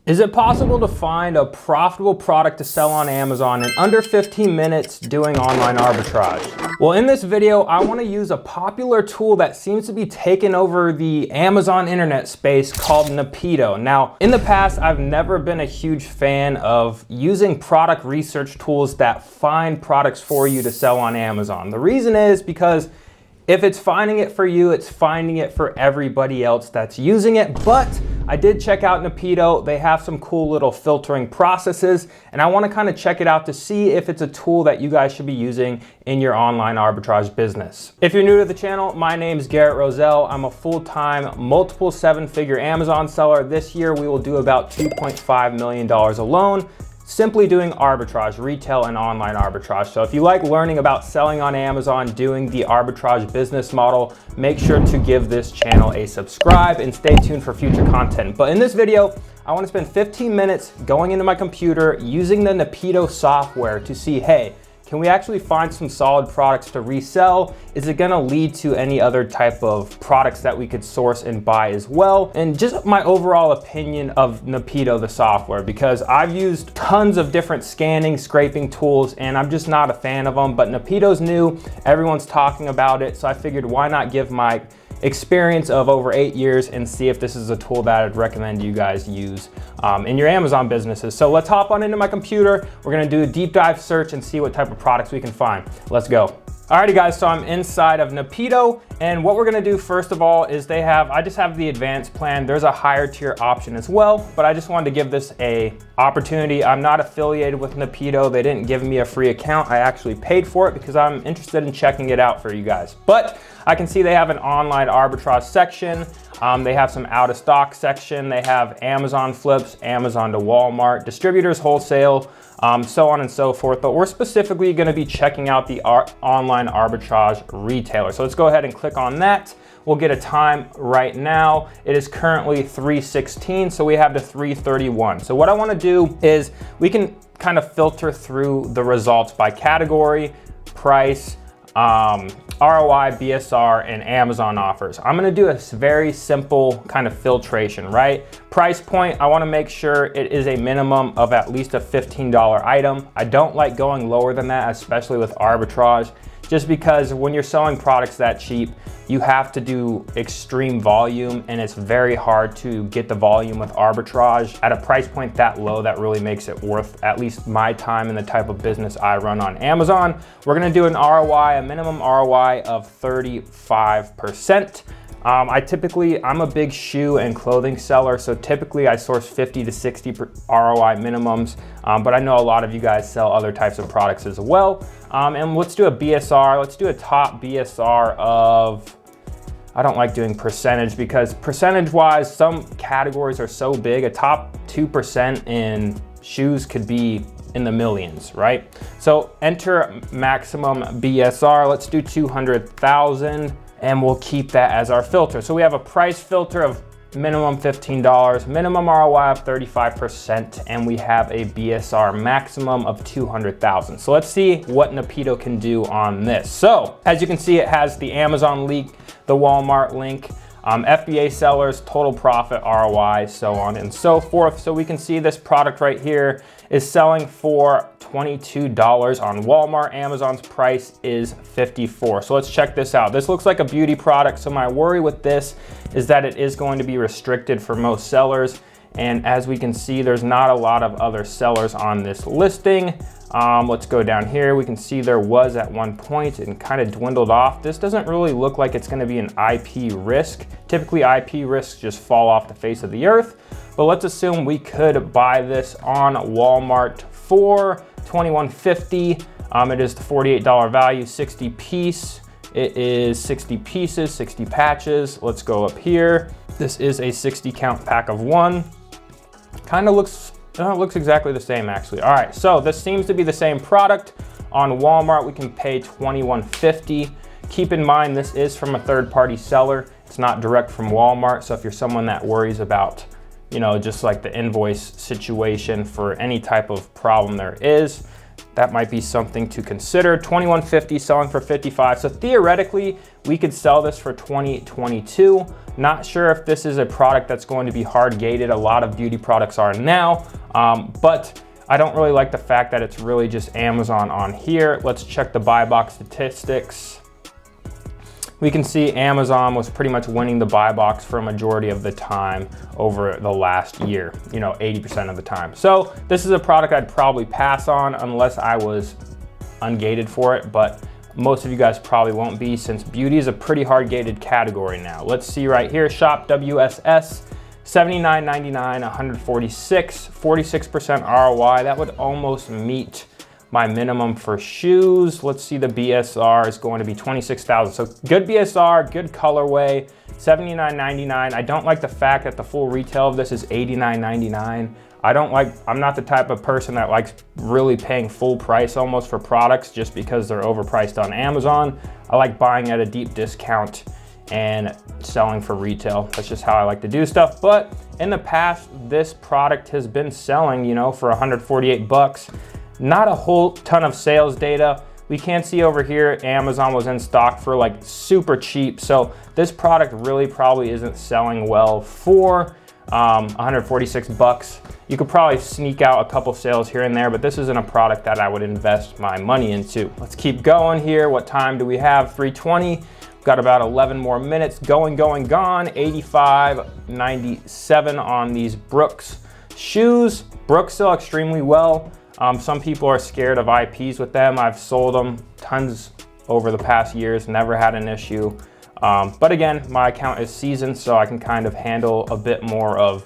Is it possible to find a profitable product to sell on Amazon in under 15 minutes doing online arbitrage? Well, in this video, I want to use a popular tool that seems to be taking over the Amazon internet space called Napeto. Now, in the past, I've never been a huge fan of using product research tools that find products for you to sell on Amazon. The reason is because if it's finding it for you, it's finding it for everybody else that's using it. But I did check out Napeto. They have some cool little filtering processes, and I want to kind of check it out to see if it's a tool that you guys should be using in your online arbitrage business. If you're new to the channel, my name is Garrett Roselle. I'm a full-time, multiple seven-figure Amazon seller. This year, we will do about $2.5 million alone, simply doing arbitrage, retail and online arbitrage. So if you like learning about selling on Amazon, doing the arbitrage business model, make sure to give this channel a subscribe and stay tuned for future content. But in this video, I want to spend 15 minutes going into my computer using the Napeto software to see, hey, can we actually find some solid products to resell? Is it gonna lead to any other type of products that we could source and buy as well? And just my overall opinion of Napeto, the software, because I've used tons of different scanning, scraping tools, and I'm just not a fan of them, but Napeto's new, everyone's talking about it, so I figured why not give my experience of over 8 years and see if this is a tool that I'd recommend you guys use in your Amazon businesses. So let's hop on into my computer. We're gonna do a deep dive search and see what type of products we can find. Let's go. Alrighty guys, so I'm inside of Napeto, and what we're gonna do first of all is I just have the advanced plan. There's a higher tier option as well, but I just wanted to give this a opportunity. I'm not affiliated with Napeto. They didn't give me a free account. I actually paid for it because I'm interested in checking it out for you guys. But I can see they have an online arbitrage section. They have some out of stock section. They have Amazon flips, Amazon to Walmart, distributors, wholesale, so on and so forth. But we're specifically gonna be checking out the online arbitrage retailer. So let's go ahead and click on that. We'll get a time right now. It is currently 3:16, so we have to 3:31. So what I wanna do is we can kind of filter through the results by category, price, ROI, BSR, and Amazon offers. I'm gonna do a very simple kind of filtration, right? Price point, I wanna make sure it is a minimum of at least a $15 item. I don't like going lower than that, especially with arbitrage, just because when you're selling products that cheap, you have to do extreme volume, and it's very hard to get the volume with arbitrage at a price point that low that really makes it worth at least my time and the type of business I run on Amazon. We're gonna do an ROI, a minimum ROI of 35%. I'm a big shoe and clothing seller, so typically I source 50 to 60 ROI minimums, but I know a lot of you guys sell other types of products as well. And let's do a BSR. Let's do a top BSR of, I don't like doing percentage because percentage-wise, some categories are so big. A top 2% in shoes could be in the millions, right? So enter maximum BSR. Let's do 200,000. And we'll keep that as our filter. So we have a price filter of minimum $15, minimum ROI of 35%, and we have a BSR maximum of 200,000. So let's see what Napeto can do on this. So as you can see, it has the Amazon link, the Walmart link, FBA sellers, total profit, ROI, so on and so forth. So we can see this product right here is selling for $22 on Walmart. Amazon's price is $54. So let's check this out. This looks like a beauty product. So my worry with this is that it is going to be restricted for most sellers. And as we can see, there's not a lot of other sellers on this listing. Let's go down here. We can see there was at one point and kind of dwindled off. This doesn't really look like it's going to be an IP risk. Typically IP risks just fall off the face of the earth, but let's assume we could buy this on Walmart for $21.50. It is the $48 value, 60 piece. It is 60 pieces, 60 patches. Let's go up here. This is a 60 count pack of one. Kind of looks exactly the same actually. All right, so this seems to be the same product. On Walmart, we can pay $21.50. Keep in mind, this is from a third-party seller. It's not direct from Walmart. So if you're someone that worries about, just like the invoice situation for any type of problem there is, that might be something to consider. $21.50 selling for $55. So theoretically, we could sell this for $20.22. Not sure if this is a product that's going to be hard gated. A lot of beauty products are now, but I don't really like the fact that it's really just Amazon on here. Let's check the buy box statistics. We can see Amazon was pretty much winning the buy box for a majority of the time over the last year, 80% of the time. So this is a product I'd probably pass on unless I was ungated for it, but most of you guys probably won't be, since beauty is a pretty hard gated category now. Let's see right here, Shop WSS, $79.99, 146, 46% ROI. That would almost meet my minimum for shoes. Let's see, the BSR is going to be 26,000. So good BSR, good colorway, $79.99. I don't like the fact that the full retail of this is $89.99. I'm not the type of person that likes really paying full price almost for products just because they're overpriced on Amazon. I like buying at a deep discount and selling for retail. That's just how I like to do stuff. But in the past, this product has been selling, for 148 bucks. Not a whole ton of sales data. We can see over here, Amazon was in stock for like super cheap. So this product really probably isn't selling well for 146 bucks. You could probably sneak out a couple sales here and there, but this isn't a product that I would invest my money into. Let's keep going here. What time do we have? 3:20. We've got about 11 more minutes. Gone. 85.97 on these Brooks shoes. Brooks sell extremely well. Some people are scared of IPs with them. I've sold them tons over the past years, never had an issue. But again, my account is seasoned, so I can kind of handle a bit more of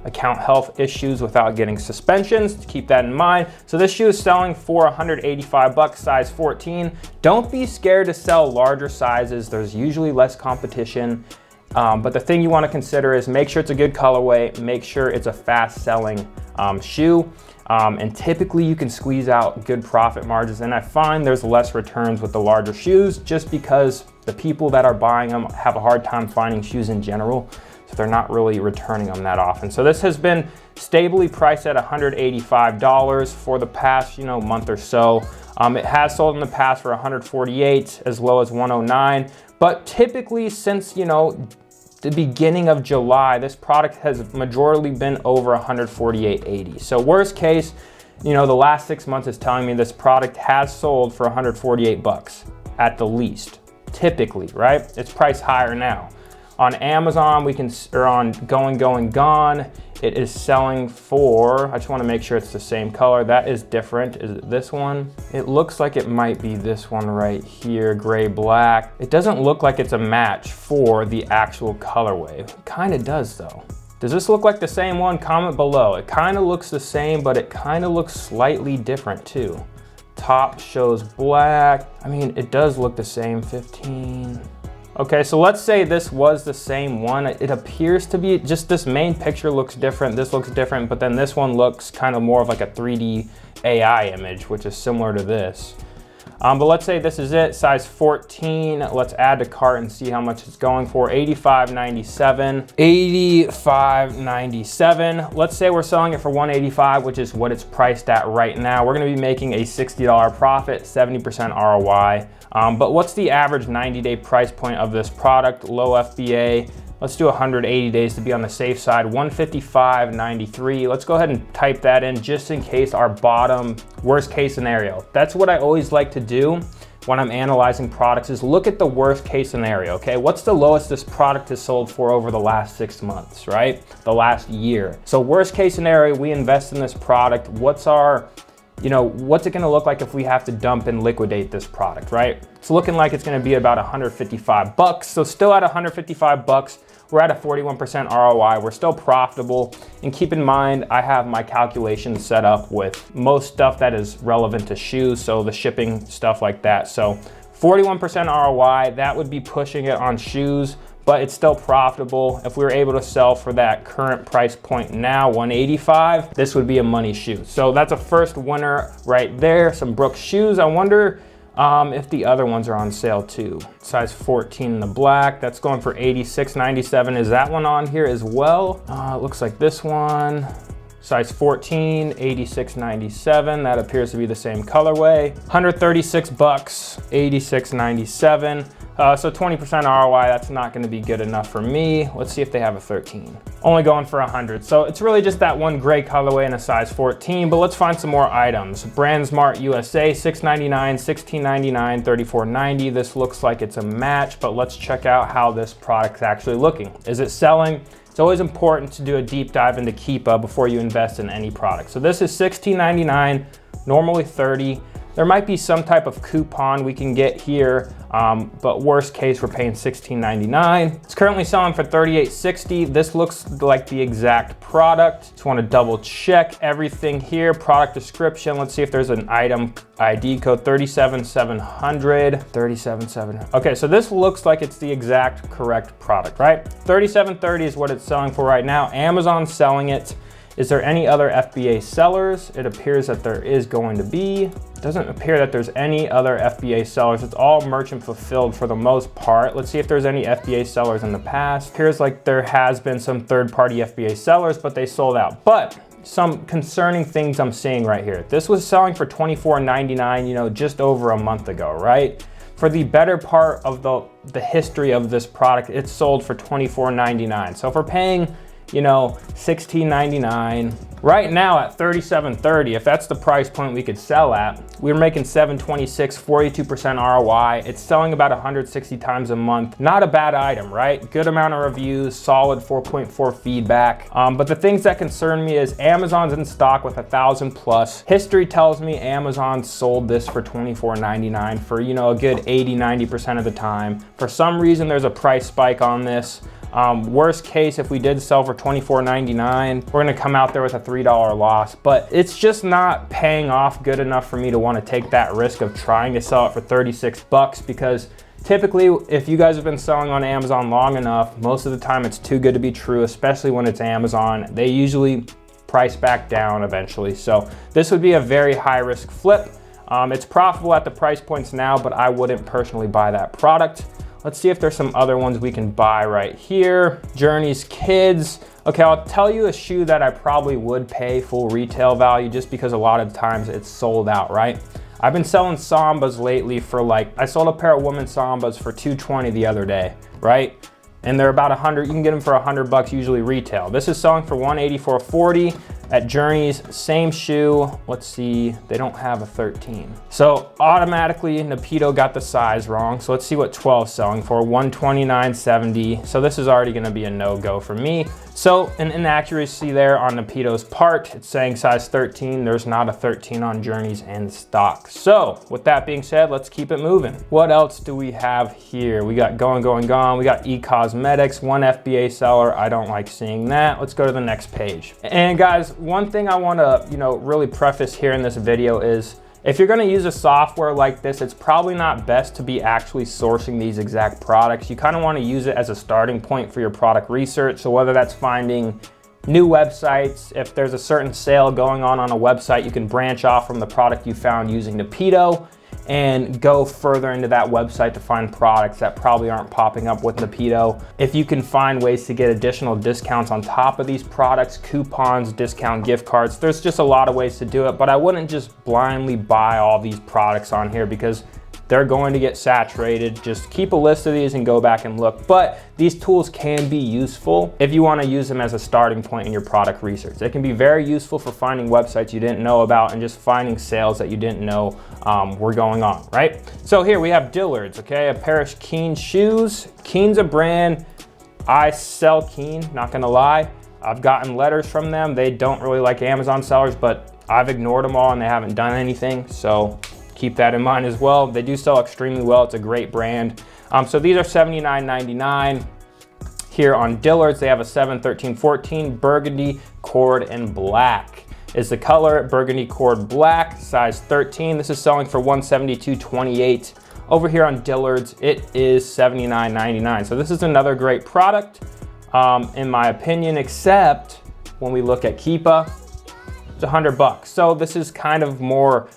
account health issues without getting suspensions. Keep that in mind. So this shoe is selling for 185 bucks, size 14. Don't be scared to sell larger sizes. There's usually less competition. But the thing you want to consider is make sure it's a good colorway, make sure it's a fast selling shoe. And typically you can squeeze out good profit margins. And I find there's less returns with the larger shoes just because the people that are buying them have a hard time finding shoes in general. So they're not really returning them that often. So this has been stably priced at $185 for the past, month or so. It has sold in the past for $148 as well as $109. But typically since, the beginning of July, this product has majorly been over $148.80. So worst case, the last 6 months is telling me this product has sold for 148 bucks at the least, typically, right? It's priced higher now. On Amazon, or on Gone, it is selling for, I just want to make sure it's the same color. That is different. Is it this one? It looks like it might be this one right here, gray black. It doesn't look like it's a match for the actual colorway. It kind of does though. Does this look like the same one? Comment below. It kind of looks the same, but it kind of looks slightly different too. Top shows black. I mean, it does look the same, 15. Okay, so let's say this was the same one. It appears to be, just this main picture looks different, this looks different, but then this one looks kind of more of like a 3D AI image, which is similar to this. But let's say this is it, size 14. Let's add to cart and see how much it's going for. $85.97. $85.97. Let's say we're selling it for $185, which is what it's priced at right now. We're gonna be making a $60 profit, 70% ROI. But what's the average 90-day price point of this product? Low FBA. Let's do 180 days to be on the safe side. $155.93. Let's go ahead and type that in just in case our bottom worst case scenario. That's what I always like to do when I'm analyzing products, is look at the worst case scenario, okay? What's the lowest this product has sold for over the last 6 months, right? The last year. So worst case scenario, we invest in this product. What's our, what's it gonna look like if we have to dump and liquidate this product, right? It's looking like it's gonna be about 155 bucks. So still at 155 bucks, we're at a 41% ROI. We're still profitable. And keep in mind, I have my calculations set up with most stuff that is relevant to shoes. So the shipping, stuff like that. So 41% ROI, that would be pushing it on shoes, but it's still profitable. If we were able to sell for that current price point now, $185, this would be a money shoe. So that's a first winner right there. Some Brooks shoes. I wonder if the other ones are on sale too. Size 14 in the black, that's going for $86.97. Is that one on here as well? It looks like this one. Size 14, $86.97. That appears to be the same colorway. 136 bucks, $86.97. So 20% ROI, that's not gonna be good enough for me. Let's see if they have a 13. Only going for 100. So it's really just that one gray colorway in a size 14, but let's find some more items. BrandsMart USA, $6.99, $16.99, $34.90. This looks like it's a match, but let's check out how this product's actually looking. Is it selling? It's always important to do a deep dive into Keepa before you invest in any product. So this is $16.99, normally $30. There might be some type of coupon we can get here, but worst case, we're paying $16.99. It's currently selling for $38.60. This looks like the exact product. Just want to double check everything here. Product description. Let's see if there's an item ID code 37700. 37700. Okay, so this looks like it's the exact correct product, right? $37.30 is what it's selling for right now. Amazon's selling it. Is there any other FBA sellers? It appears that there is going to be. It doesn't appear that there's any other FBA sellers. It's all merchant fulfilled for the most part. Let's see if there's any FBA sellers in the past. Appears like there has been some third-party FBA sellers, but they sold out. But some concerning things I'm seeing right here. This was selling for $24.99, you know, just over a month ago, right? For the better part of the history of this product, it's sold for $24.99. So if we're paying, you know, $16.99 right now at $37.30, if that's the price point we could sell at, we're making $7.26, 42% ROI. It's selling about 160 times a month. Not a bad item, right? Good amount of reviews, solid 4.4 feedback. But the things that concern me is Amazon's in stock with 1,000 plus. History tells me Amazon sold this for $24.99 for, you know, a good 80-90% of the time. For some reason, there's a price spike on this. Worst case, if we did sell for $24.99, we're gonna come out there with a $3 loss, but it's just not paying off good enough for me to wanna take that risk of trying to sell it for 36 bucks, because typically, if you guys have been selling on Amazon long enough, most of the time it's too good to be true, especially when it's Amazon. They usually price back down eventually. So this would be a very high risk flip. It's profitable at the price points now, but I wouldn't personally buy that product. Let's see if there's some other ones we can buy right here. Journeys Kids. Okay, I'll tell you a shoe that I probably would pay full retail value just because a lot of times it's sold out, right? I've been selling Sambas lately for I sold a pair of women's Sambas for $220 the other day, right? And they're about 100, you can get them for 100 bucks usually retail. This is selling for $184.40 at Journeys, same shoe. Let's see, they don't have a 13. So automatically Napeto got the size wrong. So let's see what 12 is selling for, $129.70. So this is already gonna be a no-go for me. So an inaccuracy there on Napeto's part. It's saying size 13. There's not a 13 on Journeys in stock. So with that being said, let's keep it moving. What else do we have here? We got Going, Gone. We got E-Cosmetics, one FBA seller. I don't like seeing that. Let's go to the next page. And guys, one thing I wanna, really preface here in this video is, if you're gonna use a software like this, it's probably not best to be actually sourcing these exact products. You kind of wanna use it as a starting point for your product research. So whether that's finding new websites, if there's a certain sale going on a website, you can branch off from the product you found using Napeto and go further into that website to find products that probably aren't popping up with Napeto. If you can find ways to get additional discounts on top of these products, coupons, discount gift cards, there's just a lot of ways to do it, but I wouldn't just blindly buy all these products on here because they're going to get saturated. Just keep a list of these and go back and look. But these tools can be useful if you want to use them as a starting point in your product research. They can be very useful for finding websites you didn't know about and just finding sales that you didn't know were going on, right? So here we have Dillards, okay? A pair of Keen shoes. Keen's a brand. I sell Keen, not gonna lie. I've gotten letters from them. They don't really like Amazon sellers, but I've ignored them all and they haven't done anything. So keep that in mind as well. They do sell extremely well. It's a great brand. So these are $79.99. Here on Dillards, they have a 7, 13, 14, burgundy, cord, and black is the color. Burgundy, cord, black, size 13. This is selling for $172.28. Over here on Dillards, it is $79.99. So this is another great product, in my opinion, except when we look at Keepa, it's 100 bucks. So this is kind of more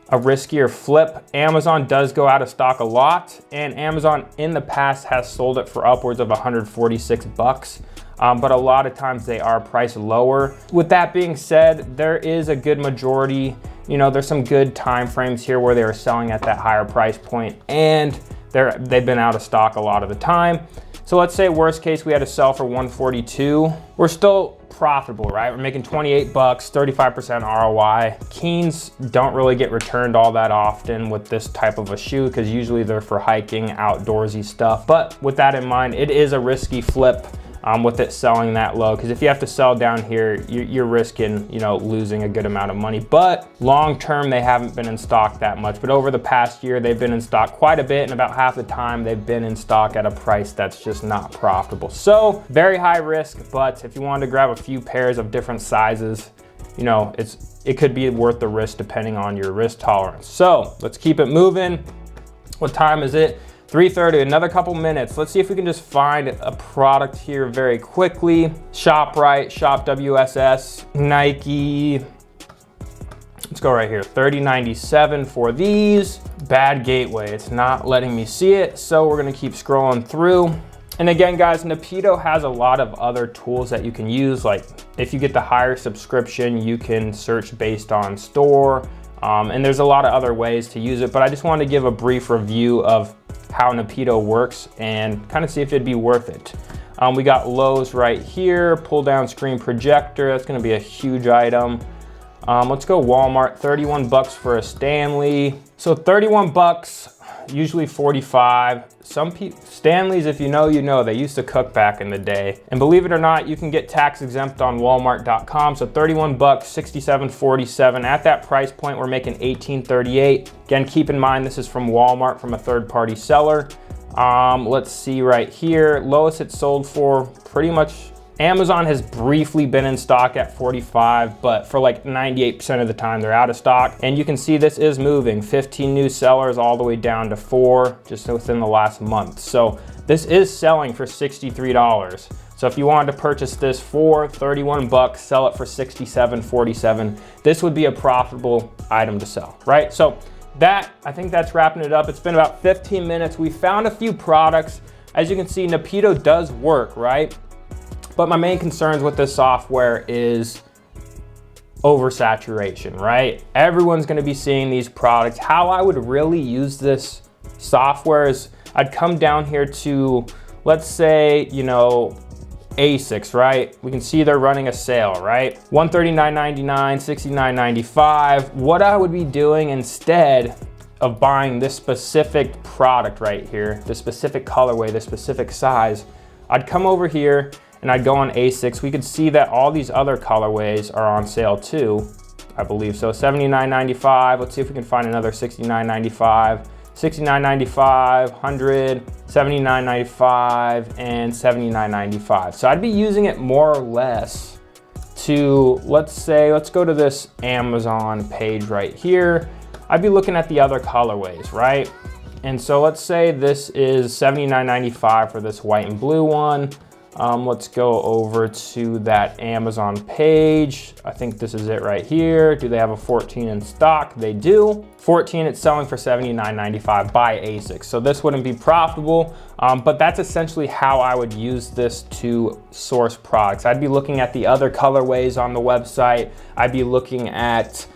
a riskier flip. Amazon does go out of stock a lot, and Amazon in the past has sold it for upwards of 146 bucks. but a lot of times they are priced lower. With that being said, there is a good majority, you know, there's some good time frames here where they are selling at that higher price point, and they've been out of stock a lot of the time. So let's say worst case we had to sell for 142. We're still profitable, right? We're making 28 bucks, 35% ROI. Keens don't really get returned all that often with this type of a shoe because usually they're for hiking, outdoorsy stuff. But with that in mind, it is a risky flip with it selling that low, because if you have to sell down here, you're risking, you know, losing a good amount of money. But long term, they haven't been in stock that much. But over the past year, they've been in stock quite a bit, and about half the time they've been in stock at a price that's just not profitable. So very high risk, but if you wanted to grab a few pairs of different sizes, you know, it could be worth the risk depending on your risk tolerance. So let's keep it moving. What time is it? 3:30, another couple minutes. Let's see if we can just find a product here very quickly. ShopRite, Shop WSS, Nike. Let's go right here, $30.97 for these. Bad gateway, it's not letting me see it, so we're gonna keep scrolling through. And again, guys, Napeto has a lot of other tools that you can use. Like if you get the higher subscription, you can search based on store. And there's a lot of other ways to use it, but I just wanted to give a brief review of how Napeto works and kind of see if it'd be worth it. We got Lowe's right here, pull down screen projector. That's gonna be a huge item. Let's go Walmart, 31 bucks for a Stanley. So 31 bucks, usually 45. Stanleys, if you know, you know, they used to cook back in the day. And believe it or not, you can get tax exempt on Walmart.com. So 31 bucks, 67.47. At that price point, we're making 18.38. Again, keep in mind, this is from Walmart, from a third-party seller. Let's see right here. Lowest it's sold for pretty much. Amazon has briefly been in stock at 45, but for like 98% of the time they're out of stock. And you can see this is moving, 15 new sellers all the way down to 4 just within the last month. So this is selling for $63. So if you wanted to purchase this for 31 bucks, sell it for 67.47, this would be a profitable item to sell, right? So I think that's wrapping it up. It's been about 15 minutes. We found a few products. As you can see, Napeto does work, right? But my main concerns with this software is oversaturation, right? Everyone's gonna be seeing these products. How I would really use this software is I'd come down here to, let's say, you know, ASICs, right? We can see they're running a sale, right? $139.99, $69.95. What I would be doing instead of buying this specific product right here, this specific colorway, this specific size, I'd come over here and I'd go on ASICs. We could see that all these other colorways are on sale too, I believe. So $79.95, let's see if we can find another $69.95, $69.95, $100, $79.95, and $79.95. So I'd be using it more or less to, let's go to this Amazon page right here. I'd be looking at the other colorways, right? And so let's say this is $79.95 for this white and blue one. Let's go over to that Amazon page. I think this is it right here. Do they have a 14 in stock? They do. 14, it's selling for $79.95 by ASICs. So this wouldn't be profitable, but that's essentially how I would use this to source products. I'd be looking at the other colorways on the website. I'd be looking at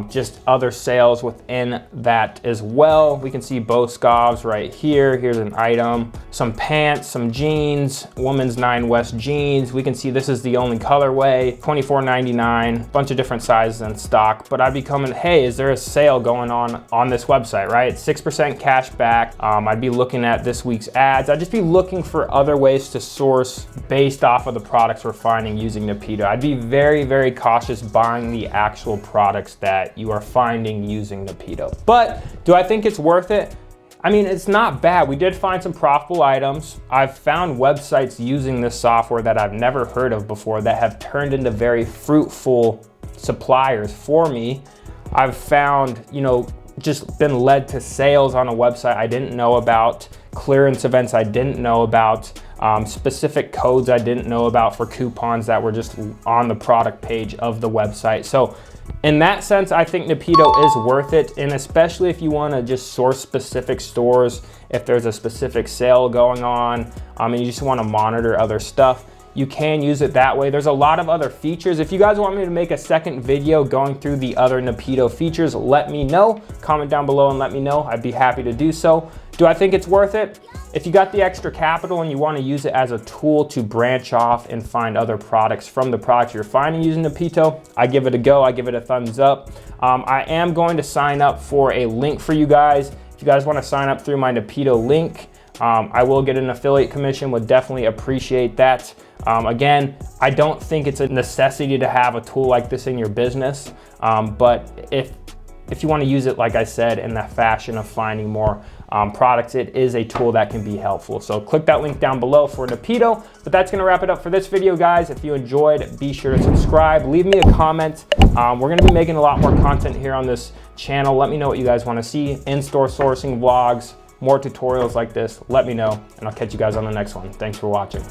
just other sales within that as well. We can see Boscov's right here. Here's an item, some pants, some jeans, women's 9 West jeans. We can see this is the only colorway, $24.99, bunch of different sizes in stock. But I'd be coming, hey, is there a sale going on this website, right? 6% cash back. I'd be looking at this week's ads. I'd just be looking for other ways to source based off of the products we're finding using Napeto. I'd be very, very cautious buying the actual products that you are finding using Napeto. But do I think it's worth it? I mean, it's not bad. We did find some profitable items. I've found websites using this software that I've never heard of before that have turned into very fruitful suppliers for me. I've found, you know, just been led to sales on a website I didn't know about, clearance events I didn't know about, specific codes I didn't know about for coupons that were just on the product page of the website. So in that sense, I think Napeto is worth it. And especially if you want to just source specific stores, if there's a specific sale going on, and you just want to monitor other stuff, you can use it that way. There's a lot of other features. If you guys want me to make a second video going through the other Napeto features, let me know. Comment down below and let me know. I'd be happy to do so. Do I think it's worth it? If you got the extra capital and you want to use it as a tool to branch off and find other products from the products you're finding using Napeto, I give it a go. I give it a thumbs up. I am going to sign up for a link for you guys. If you guys want to sign up through my Napeto link, I will get an affiliate commission. Would definitely appreciate that. Again, I don't think it's a necessity to have a tool like this in your business, but if you want to use it, like I said, in the fashion of finding more products, it is a tool that can be helpful. So click that link down below for Napeto. But that's going to wrap it up for this video, guys. If you enjoyed, be sure to subscribe. Leave me a comment. We're going to be making a lot more content here on this channel. Let me know what you guys want to see. In-store sourcing vlogs, more tutorials like this. Let me know, and I'll catch you guys on the next one. Thanks for watching.